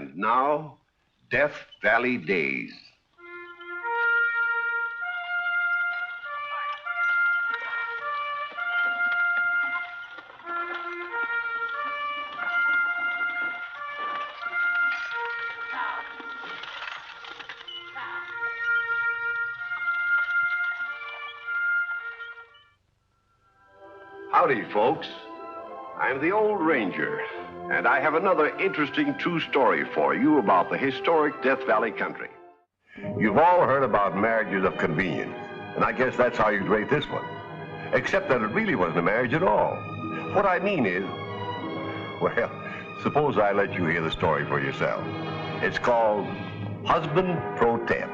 And now, Death Valley Days. Howdy, folks. I'm the old ranger, and I have another interesting true story for you about the historic Death Valley country. You've all heard about marriages of convenience, and I guess that's how you'd rate this one. Except that it really wasn't a marriage at all. What I mean is, well, suppose I let you hear the story for yourself. It's called Husband Pro Tem.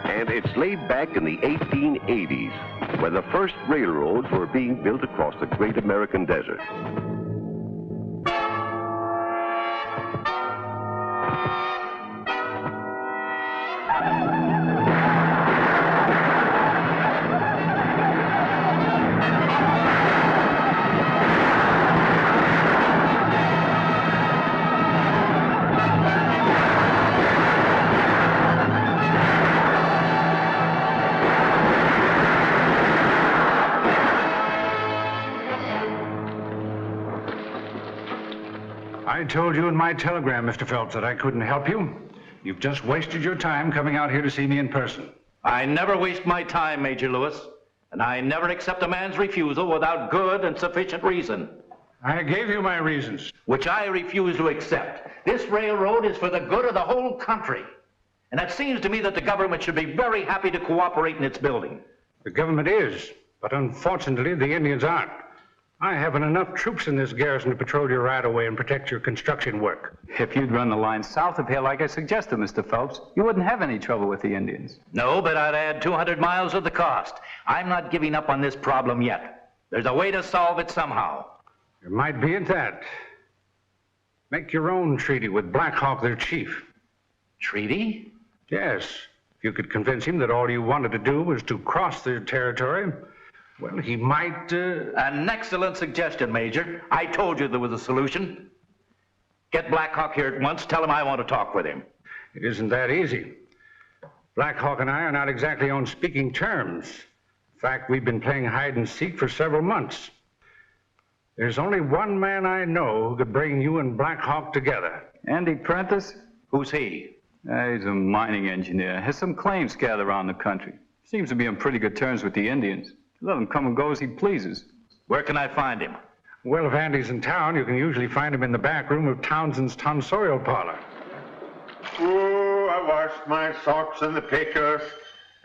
And it's laid back in the 1880s, where the first railroads were being built across the great American desert. I told you in my telegram, Mr. Phelps, that I couldn't help you. You've just wasted your time coming out here to see me in person. I never waste my time, Major Lewis, and I never accept a man's refusal without good and sufficient reason. I gave you my reasons. Which I refuse to accept. This railroad is for the good of the whole country. And it seems to me that the government should be very happy to cooperate in its building. The government is, but unfortunately the Indians aren't. I haven't enough troops in this garrison to patrol your right-of-way and protect your construction work. If you'd run the line south of here like I suggested, Mr. Phelps, you wouldn't have any trouble with the Indians. No, but I'd add 200 miles of the cost. I'm not giving up on this problem yet. There's a way to solve it somehow. There might be at that. Make your own treaty with Black Hawk, their chief. Treaty? Yes. If you could convince him that all you wanted to do was to cross their territory, well, he might, An excellent suggestion, Major. I told you there was a solution. Get Black Hawk here at once. Tell him I want to talk with him. It isn't that easy. Black Hawk and I are not exactly on speaking terms. In fact, we've been playing hide and seek for several months. There's only one man I know who could bring you and Black Hawk together. Andy Prentice? Who's he? He's a mining engineer. Has some claims scattered around the country. Seems to be on pretty good terms with the Indians. Let him come and go as he pleases. Where can I find him? Well, if Andy's in town, you can usually find him in the back room of Townsend's tonsorial parlor. Oh, I washed my socks in the pitchers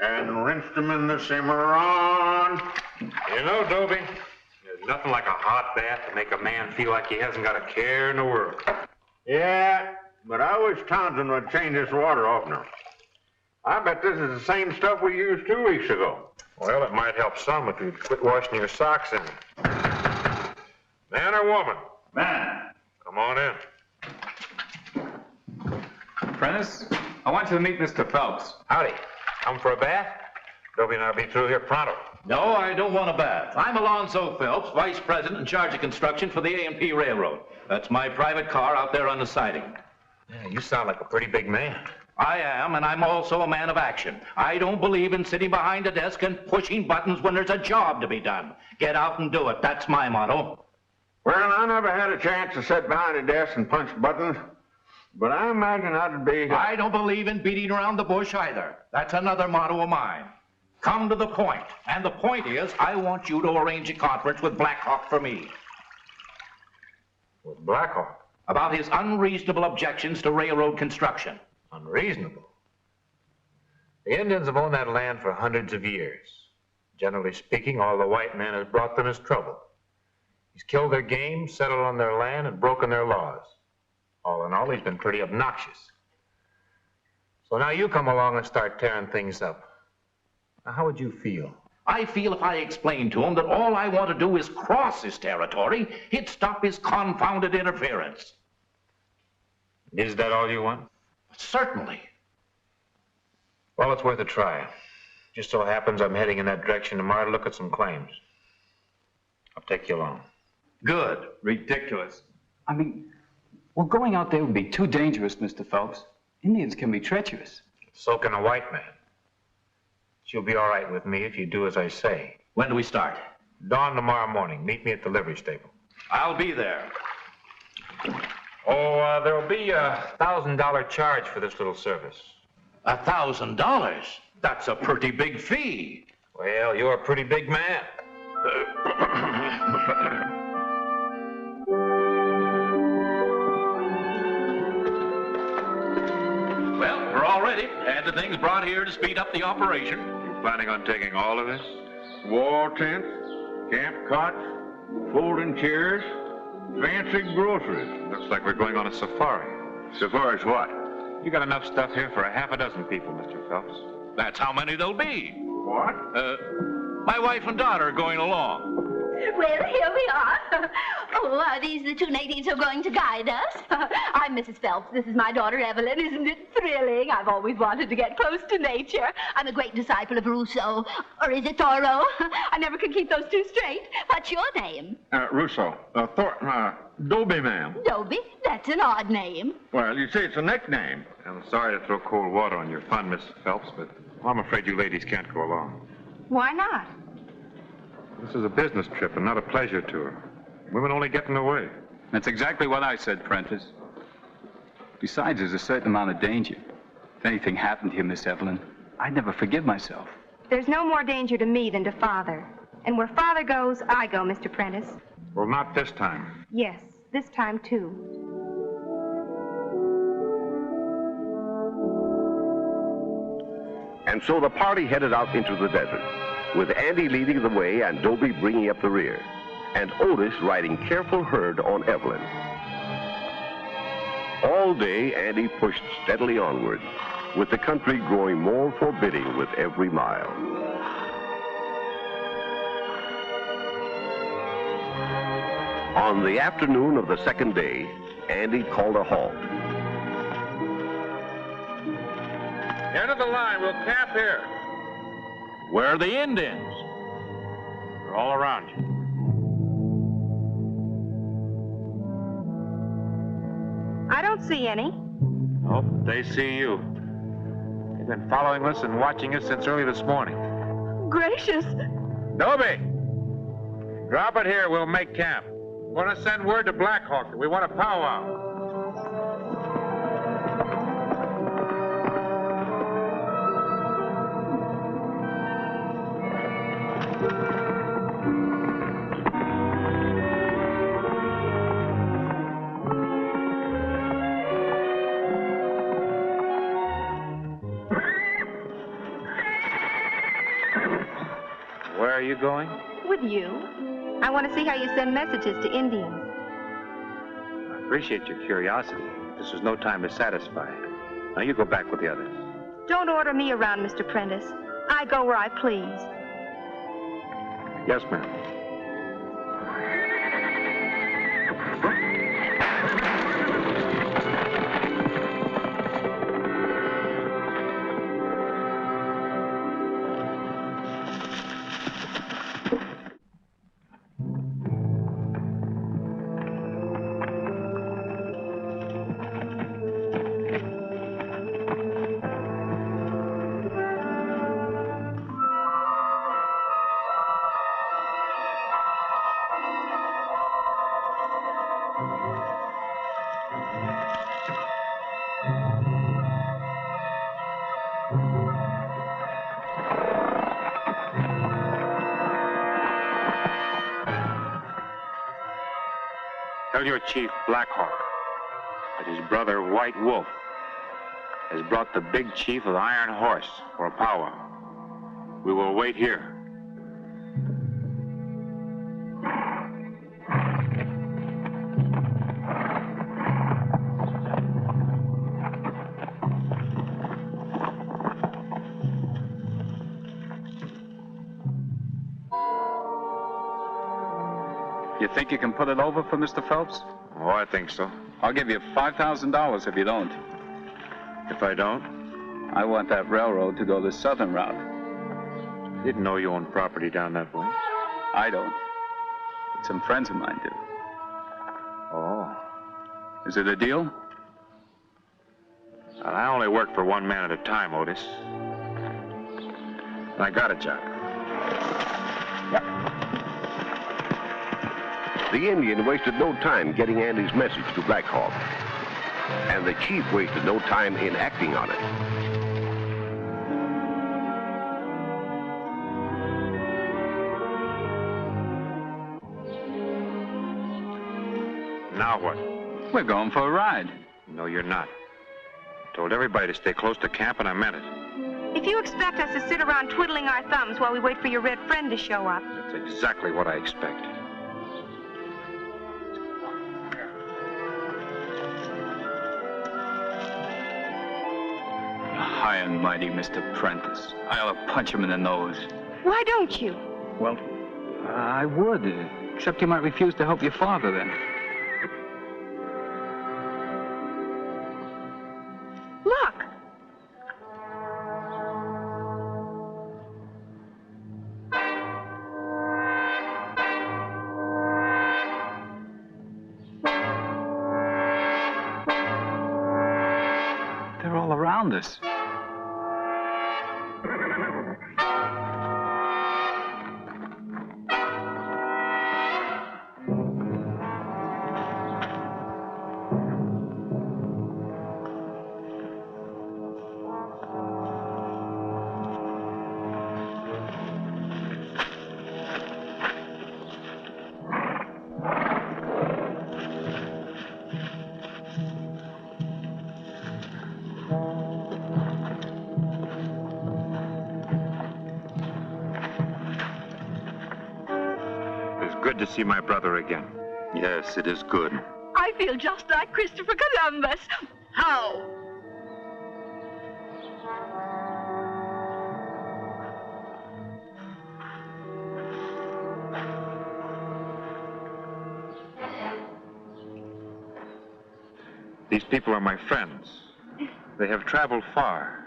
and rinsed them in the Cimarron. You know, Dobie, there's nothing like a hot bath to make a man feel like he hasn't got a care in the world. Yeah, but I wish Townsend would change this water oftener. I bet this is the same stuff we used 2 weeks ago. Well, it might help some if you'd quit washing your socks in it. Man or woman? Man. Come on in. Prentice, I want you to meet Mr. Phelps. Howdy. Come for a bath? Dobie and I'll be through here pronto. No, I don't want a bath. I'm Alonzo Phelps, Vice President in charge of construction for the A&P Railroad. That's my private car out there on the siding. Yeah, you sound like a pretty big man. I am, and I'm also a man of action. I don't believe in sitting behind a desk and pushing buttons when there's a job to be done. Get out and do it. That's my motto. Well, I never had a chance to sit behind a desk and punch buttons, but I imagine I'd be... I don't believe in beating around the bush either. That's another motto of mine. Come to the point. And the point is, I want you to arrange a conference with Black Hawk for me. With Black Hawk? About his unreasonable objections to railroad construction. Unreasonable. The Indians have owned that land for hundreds of years. Generally speaking, all the white man has brought them is trouble. He's killed their game, settled on their land, and broken their laws. All in all, he's been pretty obnoxious. So now you come along and start tearing things up. Now, how would you feel? I feel if I explained to him that all I want to do is cross his territory, he'd stop his confounded interference. Is that all you want? Certainly. Well, it's worth a try. Just so happens I'm heading in that direction tomorrow to look at some claims. I'll take you along. Good. Ridiculous. I mean, Well, going out there would be too dangerous, Mr. Phelps. Indians can be treacherous. So can a white man. She'll be all right with me if you do as I say. When do we start? Dawn tomorrow morning. Meet me at the livery stable. I'll be there. Oh, there'll be a $1,000 charge for this little service. $1,000? That's a pretty big fee. Well, you're a pretty big man. Well, we're all ready. Had the things brought here to speed up the operation. You planning on taking all of this? Wall tents, camp cots, folding chairs, fancy groceries. Looks like we're going on a safari. Safari's what? You got enough stuff here for a half a dozen people, Mr. Phelps. That's how many there'll be. What? My wife and daughter are going along. Well, here we are. Oh, are these the two natives who are going to guide us? I'm Mrs. Phelps. This is my daughter, Evelyn. Isn't it thrilling? I've always wanted to get close to nature. I'm a great disciple of Rousseau. Or is it Thoreau? I never could keep those two straight. What's your name? Rousseau. Dobie, ma'am. Dobie? That's an odd name. Well, you see, it's a nickname. I'm sorry to throw cold water on your fun, Mrs. Phelps, but I'm afraid you ladies can't go along. Why not? This is a business trip and not a pleasure tour. Women only get in the way. That's exactly what I said, Prentice. Besides, there's a certain amount of danger. If anything happened to you, Miss Evelyn, I'd never forgive myself. There's no more danger to me than to Father. And where Father goes, I go, Mr. Prentice. Well, not this time. Yes, this time too. And so the party headed out into the desert, with Andy leading the way and Dobie bringing up the rear, and Otis riding careful herd on Evelyn. All day, Andy pushed steadily onward, with the country growing more forbidding with every mile. On the afternoon of the second day, Andy called a halt. End of the line. We'll camp here. Where are the Indians? They're all around you. I don't see any. Nope, they see you. They've been following us and watching us since early this morning. Gracious. Dobie! Drop it here. We'll make camp. Want to send word to Black Hawk that we want a powwow. Where are you going? With you. I want to see how you send messages to Indians. I appreciate your curiosity. This is no time to satisfy. Now you go back with the others. Don't order me around, Mr. Prentice. I go where I please. Yes, ma'am. Tell your chief, Black Hawk, that his brother, White Wolf, has brought the big chief of Iron Horse for a powwow. We will wait here. You think you can put it over for Mr. Phelps? Oh, I think so. I'll give you $5,000 if you don't. If I don't? I want that railroad to go the southern route. Didn't know you owned property down that way. I don't. But some friends of mine do. Oh. Is it a deal? I only work for one man at a time, Otis. And I got a job. The Indian wasted no time getting Andy's message to Black Hawk, and the chief wasted no time in acting on it. Now what? We're going for a ride. No, you're not. Told everybody to stay close to camp, and I meant it. If you expect us to sit around twiddling our thumbs while we wait for your red friend to show up. That's exactly what I expect. High and mighty, Mr. Prentice. I ought to punch him in the nose. Why don't you? Well, I would, except you might refuse to help your father then. Look. They're all around us. Good to see my brother again. Yes, it is good. I feel just like Christopher Columbus. How? These people are my friends. They have traveled far,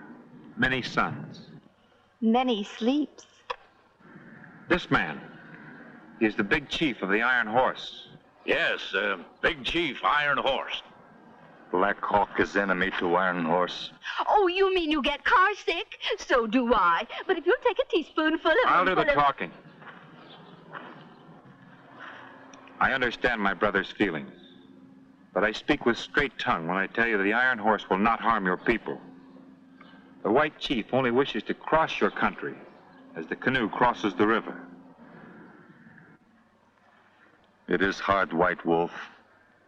many suns. Many sleeps. This man is the big chief of the Iron Horse. Yes, Big Chief, Iron Horse. Black Hawk is enemy to Iron Horse. Oh, you mean you get car sick? So do I. But if you'll take a teaspoonful of... I'll do the talking. I understand my brother's feelings, but I speak with straight tongue when I tell you that the Iron Horse will not harm your people. The White Chief only wishes to cross your country as the canoe crosses the river. It is hard, White Wolf,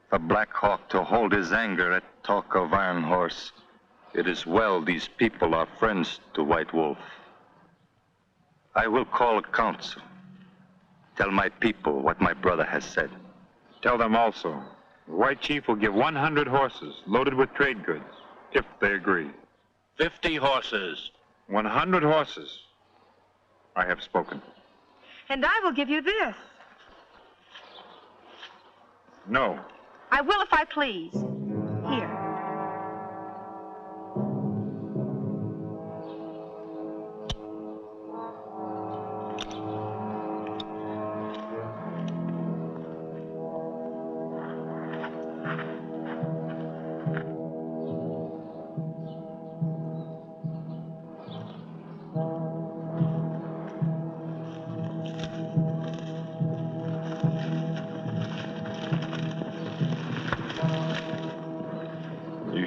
for Black Hawk to hold his anger at talk of Iron Horse. It is well these people are friends to White Wolf. I will call a council. Tell my people what my brother has said. Tell them also, the White Chief will give 100 horses loaded with trade goods, if they agree. 50 horses. 100 horses. I have spoken. And I will give you this. No. I will if I please. Here.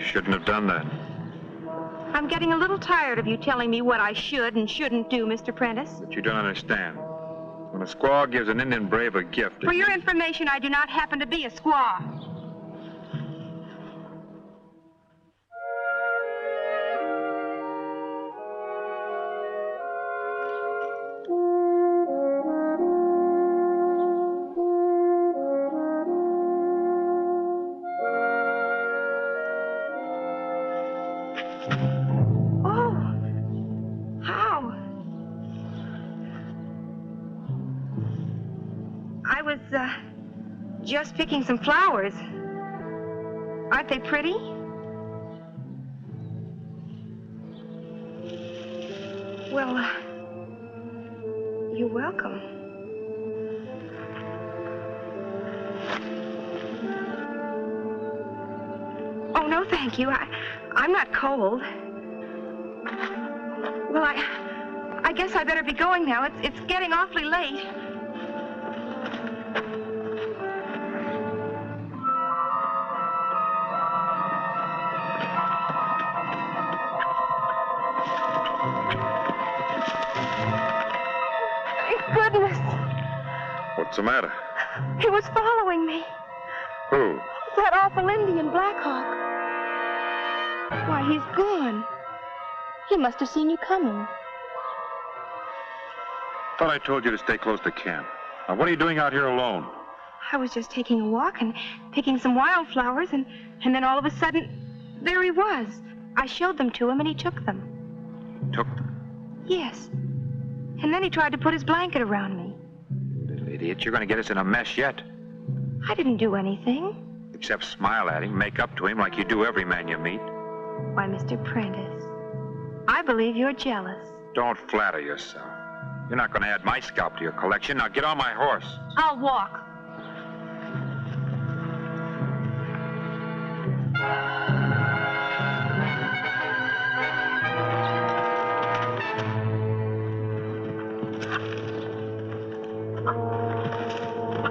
Shouldn't have done that. I'm getting a little tired of you telling me what I should and shouldn't do, Mr. Prentice. But you don't understand. When a squaw gives an Indian brave a gift... For your information, I do not happen to be a squaw. Just picking some flowers. Aren't they pretty? Well, you're welcome. thank you. I'm not cold. Well, I guess I better be going now. It's getting awfully late. Thank goodness. What's the matter? He was following me. Who? That awful Indian, Black Hawk. Why, he's gone. He must have seen you coming. Thought I told you to stay close to camp. Now, what are you doing out here alone? I was just taking a walk and picking some wildflowers, and then all of a sudden, there he was. I showed them to him, and he took them. Took them? Yes. And then he tried to put his blanket around me. Little idiot, you're going to get us in a mess yet. I didn't do anything. Except smile at him, make up to him like you do every man you meet. Why, Mr. Prentice, I believe you're jealous. Don't flatter yourself. You're not going to add my scalp to your collection. Now get on my horse. I'll walk.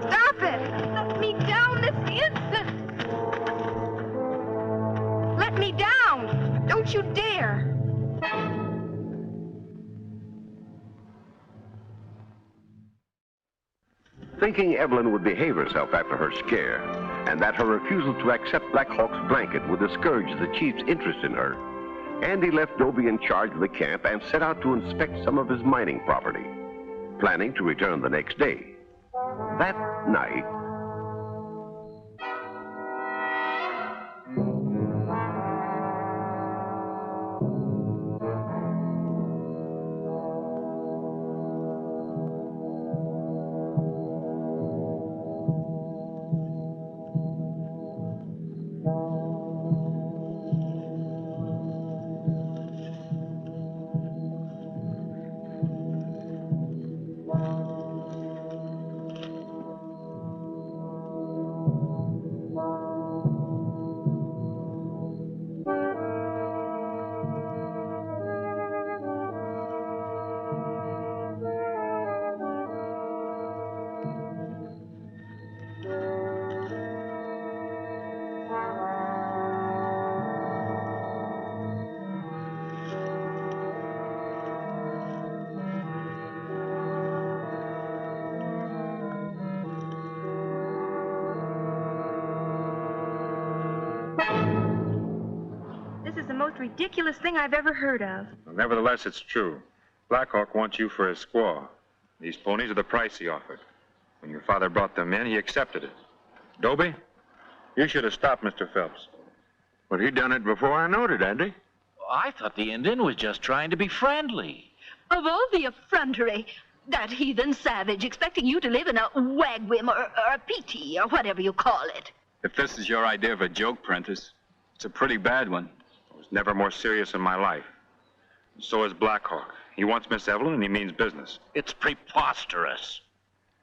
Stop it! Let me down this instant! Let me down! Don't you dare! Thinking Evelyn would behave herself after her scare, and that her refusal to accept Black Hawk's blanket would discourage the chief's interest in her, Andy left Dobie in charge of the camp and set out to inspect some of his mining property, planning to return the next day. That night, This is the most ridiculous thing I've ever heard of. Well, nevertheless, it's true. Black Hawk wants you for his squaw. These ponies are the price he offered. When your father brought them in, he accepted it. Dobie, you should have stopped Mr. Phelps. But he done it before I noted, Andy. I thought the Indian was just trying to be friendly. Of all the effrontery, that heathen savage expecting you to live in a wagwim or a PT or whatever you call it. If this is your idea of a joke, Prentice, it's a pretty bad one. I was never more serious in my life. And so is Black Hawk. He wants Miss Evelyn, and he means business. It's preposterous.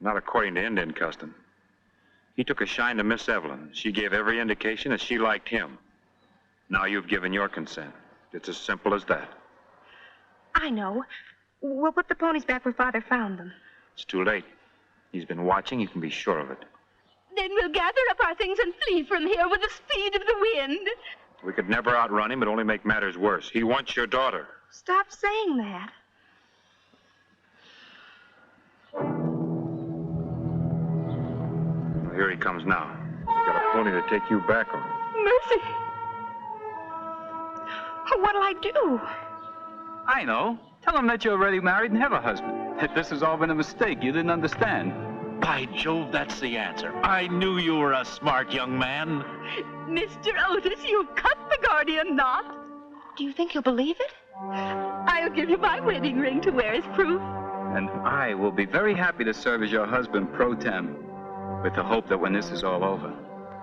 Not according to Indian custom. He took a shine to Miss Evelyn. She gave every indication that she liked him. Now you've given your consent. It's as simple as that. I know. We'll put the ponies back where Father found them. It's too late. He's been watching. You can be sure of it. Then we'll gather up our things and flee from here with the speed of the wind. We could never outrun him, but only make matters worse. He wants your daughter. Stop saying that. Well, here he comes now. He's got a pony to take you back on. Mercy. What'll I do? I know. Tell him that you're already married and have a husband. That this has all been a mistake. You didn't understand. By Jove, that's the answer. I knew you were a smart young man. Mr. Otis, you've cut the guardian knot. Do you think he'll believe it? I'll give you my wedding ring to wear as proof. And I will be very happy to serve as your husband, Pro Tem, with the hope that when this is all over,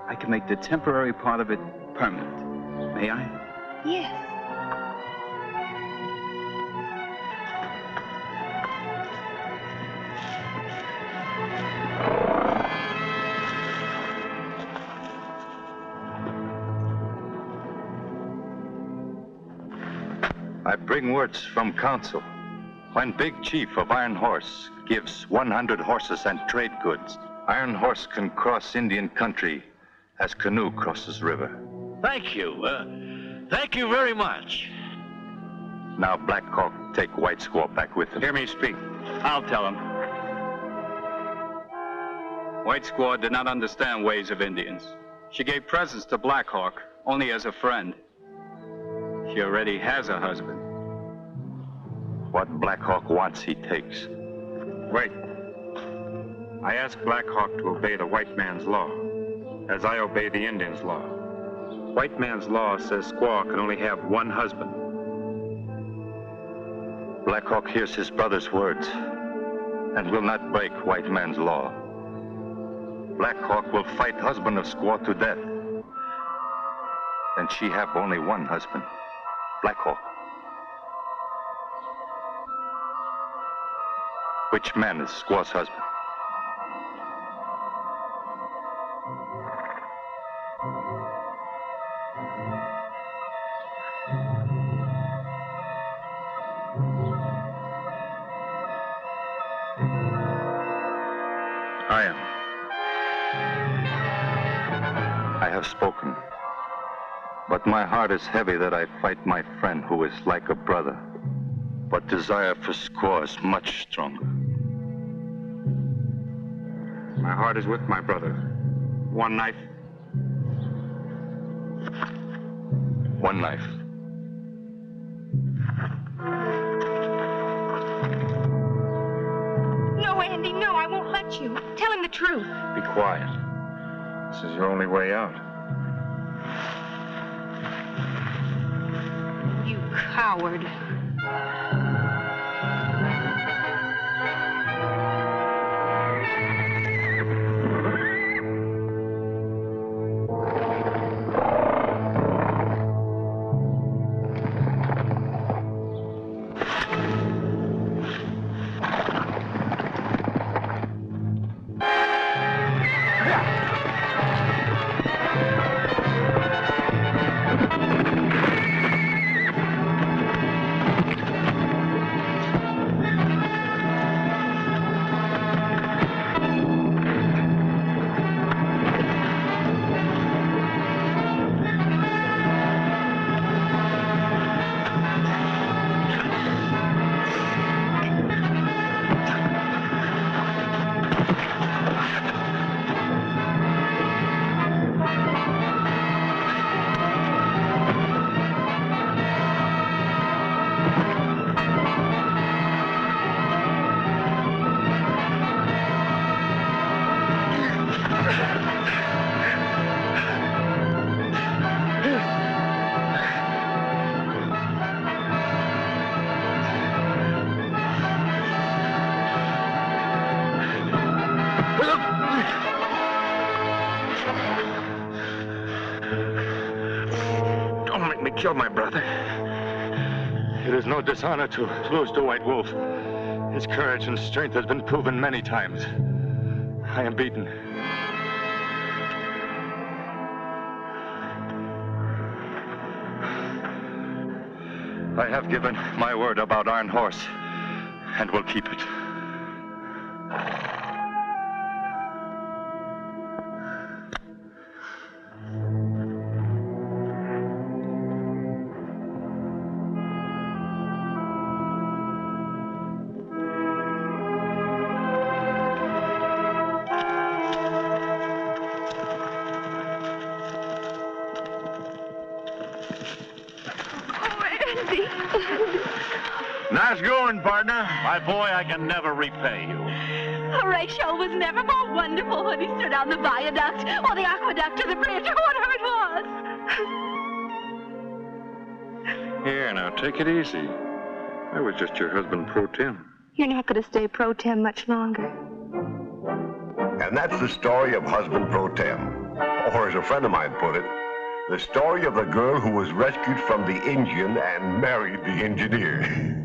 I can make the temporary part of it permanent. May I? Yes. I bring words from council. When Big Chief of Iron Horse gives 100 horses and trade goods, Iron Horse can cross Indian country as canoe crosses river. Thank you. Thank you very much. Now Black Hawk take White Squaw back with him. Hear me speak. I'll tell him. White Squaw did not understand ways of Indians. She gave presents to Black Hawk only as a friend. She already has a husband. What Black Hawk wants, he takes. Wait. I asked Black Hawk to obey the white man's law, as I obey the Indian's law. White man's law says squaw can only have one husband. Black Hawk hears his brother's words and will not break white man's law. Black Hawk will fight husband of squaw to death. And she have only one husband, Black Hawk. Which man is squaw's husband? I am. I have spoken. But my heart is heavy that I fight my friend who is like a brother. But desire for squaw is much stronger. My heart is with my brother. One knife. One knife. No, Andy, no, I won't let you. Tell him the truth. Be quiet. This is your only way out. You coward. Kill my brother. It is no dishonor to lose to White Wolf. His courage and strength has been proven many times. I am beaten. I have given my word about Iron Horse and will keep it. Nice going, partner. My boy, I can never repay you. Horatio was never more wonderful when he stood on the viaduct or the aqueduct or the bridge or whatever it was. Here, now, take it easy. I was just your husband, Pro Tem. You're not going to stay Pro Tem much longer. And that's the story of husband Pro Tem. Or as a friend of mine put it, the story of the girl who was rescued from the Indian and married the engineer.